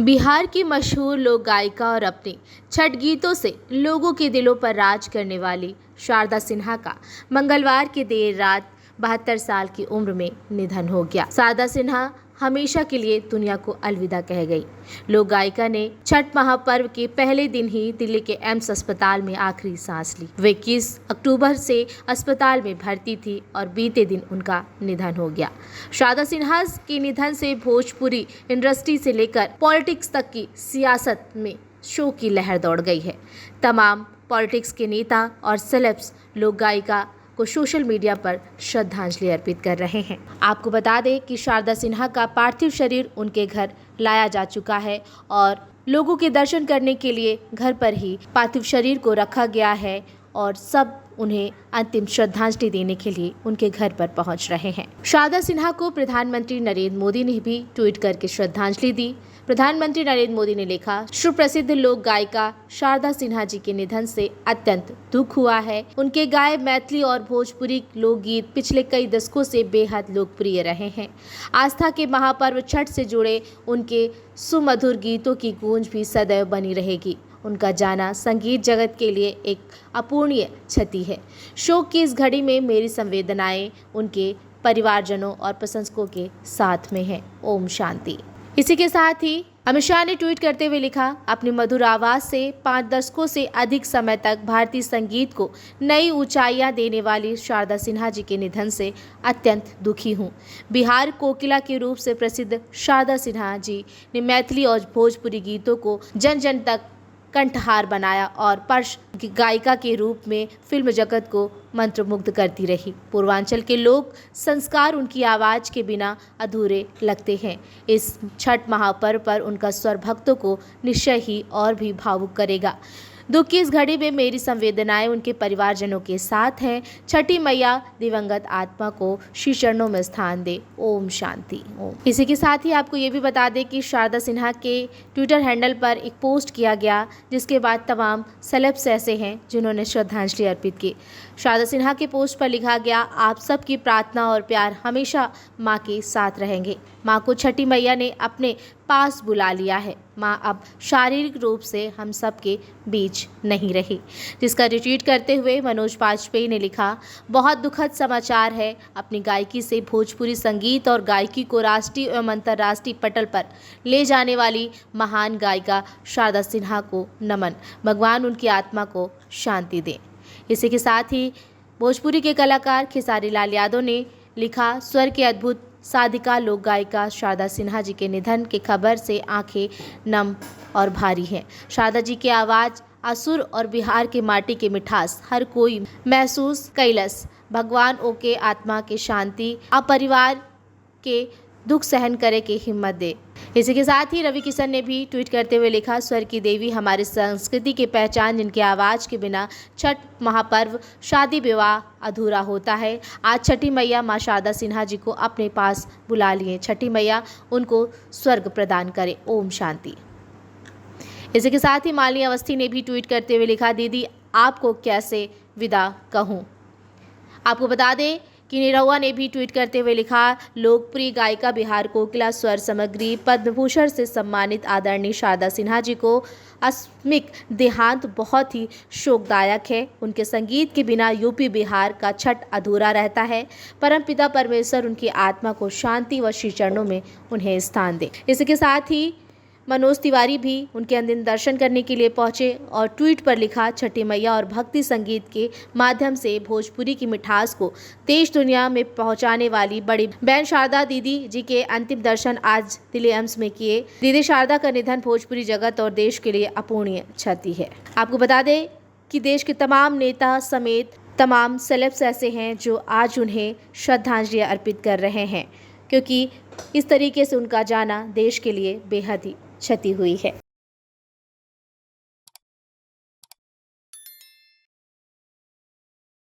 बिहार की मशहूर लोक गायिका और अपने छठ गीतों से लोगों के दिलों पर राज करने वाली शारदा सिन्हा का मंगलवार की देर रात 72 साल की उम्र में निधन हो गया। शारदा सिन्हा हमेशा के लिए दुनिया को अलविदा कह गई। लोक गायिका ने छठ महापर्व के पहले दिन ही दिल्ली के एम्स अस्पताल में आखिरी सांस ली। वे 21 अक्टूबर से अस्पताल में भर्ती थी और बीते दिन उनका निधन हो गया। शारदा सिन्हा के निधन से भोजपुरी इंडस्ट्री से लेकर पॉलिटिक्स तक की सियासत में शोक की लहर दौड़ गई है। तमाम पॉलिटिक्स के नेता और सेलेब्स लोक गायिका को सोशल मीडिया पर श्रद्धांजलि अर्पित कर रहे हैं। आपको बता दें कि शारदा सिन्हा का पार्थिव शरीर उनके घर लाया जा चुका है और लोगों के दर्शन करने के लिए घर पर ही पार्थिव शरीर को रखा गया है और सब उन्हें अंतिम श्रद्धांजलि देने के लिए उनके घर पर पहुंच रहे हैं। शारदा सिन्हा को प्रधानमंत्री नरेंद्र मोदी ने भी ट्वीट करके श्रद्धांजलि दी। प्रधानमंत्री नरेंद्र मोदी ने लिखा, सुप्रसिद्ध लोक गायिका शारदा सिन्हा जी के निधन से अत्यंत दुख हुआ है। उनके गाए मैथिली और भोजपुरी लोकगीत पिछले कई दशकों से बेहद लोकप्रिय रहे हैं। आस्था के महापर्व छठ से जुड़े उनके सुमधुर गीतों की गूंज भी सदैव बनी रहेगी। उनका जाना संगीत जगत के लिए एक अपूरणीय क्षति है। शोक की इस घड़ी में मेरी संवेदनाएं उनके परिवारजनों और प्रशंसकों के साथ में हैं। ओम शांति। इसी के साथ ही अमित शाह ने ट्वीट करते हुए लिखा, अपनी मधुर आवाज से 5 दशकों से अधिक समय तक भारतीय संगीत को नई ऊंचाइयां देने वाली शारदा सिन्हा जी के निधन से अत्यंत दुखी हूं। बिहार कोकिला के रूप से प्रसिद्ध शारदा सिन्हा जी ने मैथिली और भोजपुरी गीतों को जन जन तक कंठहार बनाया और पर्श गायिका के रूप में फिल्म जगत को मंत्रमुग्ध करती रही। पूर्वांचल के लोक संस्कार उनकी आवाज़ के बिना अधूरे लगते हैं। इस छठ महापर्व पर उनका स्वर भक्तों को निश्चय ही और भी भावुक करेगा। दुख की इस घड़ी में मेरी संवेदनाएं उनके परिवारजनों के साथ हैं। छठी मैया दिवंगत आत्मा को श्री चरणों में स्थान दे। ओम शांति। ओम। इसी के साथ ही आपको ये भी बता दें कि शारदा सिन्हा के ट्विटर हैंडल पर एक पोस्ट किया गया, जिसके बाद तमाम सेलेब्स ऐसे हैं जिन्होंने श्रद्धांजलि अर्पित की। शारदा सिन्हा के पोस्ट पर लिखा गया, आप सबकी प्रार्थना और प्यार हमेशा माँ के साथ रहेंगे। माँ को छठी मैया ने अपने पास बुला लिया है। माँ अब शारीरिक रूप से हम सब के बीच नहीं रही। जिसका रिट्वीट करते हुए मनोज वाजपेयी ने लिखा, बहुत दुखद समाचार है। अपनी गायकी से भोजपुरी संगीत और गायकी को राष्ट्रीय एवं अंतर्राष्ट्रीय पटल पर ले जाने वाली महान गायिका शारदा सिन्हा को नमन। भगवान उनकी आत्मा को शांति दे। इसी के साथ ही भोजपुरी के कलाकार खेसारी लाल यादव ने लिखा, स्वर के अद्भुत साधिका लोक गायिका शारदा सिन्हा जी के निधन की खबर से आंखें नम और भारी हैं। शारदा जी की आवाज़ असुर और बिहार के माटी की मिठास हर कोई महसूस कैलस। भगवान ओके आत्मा की शांति, अपरिवार के दुख सहन करे की हिम्मत दे। इसी के साथ ही रवि किशन ने भी ट्वीट करते हुए लिखा, स्वर की देवी हमारी संस्कृति की पहचान, जिनकी आवाज़ के बिना छठ महापर्व शादी विवाह अधूरा होता है। आज छठी मैया माँ शारदा सिन्हा जी को अपने पास बुला लिए। छठी मैया उनको स्वर्ग प्रदान करे। ओम शांति। इसी के साथ ही मालिनी अवस्थी ने भी ट्वीट करते हुए लिखा, दीदी आपको कैसे विदा कहूँ। आपको बता दें कि निरहुआ ने भी ट्वीट करते हुए लिखा, लोकप्रिय गायिका बिहार कोकिला स्वर सामग्री पद्म भूषण से सम्मानित आदरणीय शारदा सिन्हा जी को आकस्मिक देहांत बहुत ही शोकदायक है। उनके संगीत के बिना यूपी बिहार का छठ अधूरा रहता है। परमपिता परमेश्वर उनकी आत्मा को शांति व श्री चरणों में उन्हें स्थान दे। इसके साथ ही मनोज तिवारी भी उनके अंतिम दर्शन करने के लिए पहुंचे और ट्वीट पर लिखा, छठी मैया और भक्ति संगीत के माध्यम से भोजपुरी की मिठास को देश दुनिया में पहुंचाने वाली बड़ी बहन शारदा दीदी जी के अंतिम दर्शन आज दिल्ली एम्स में किए। दीदी शारदा का निधन भोजपुरी जगत और देश के लिए अपूरणीय क्षति है। आपको बता दें कि देश के तमाम नेता समेत तमाम सेलेब्स ऐसे हैं जो आज उन्हें श्रद्धांजलि अर्पित कर रहे हैं, क्योंकि इस तरीके से उनका जाना देश के लिए बेहद ही क्षति हुई है।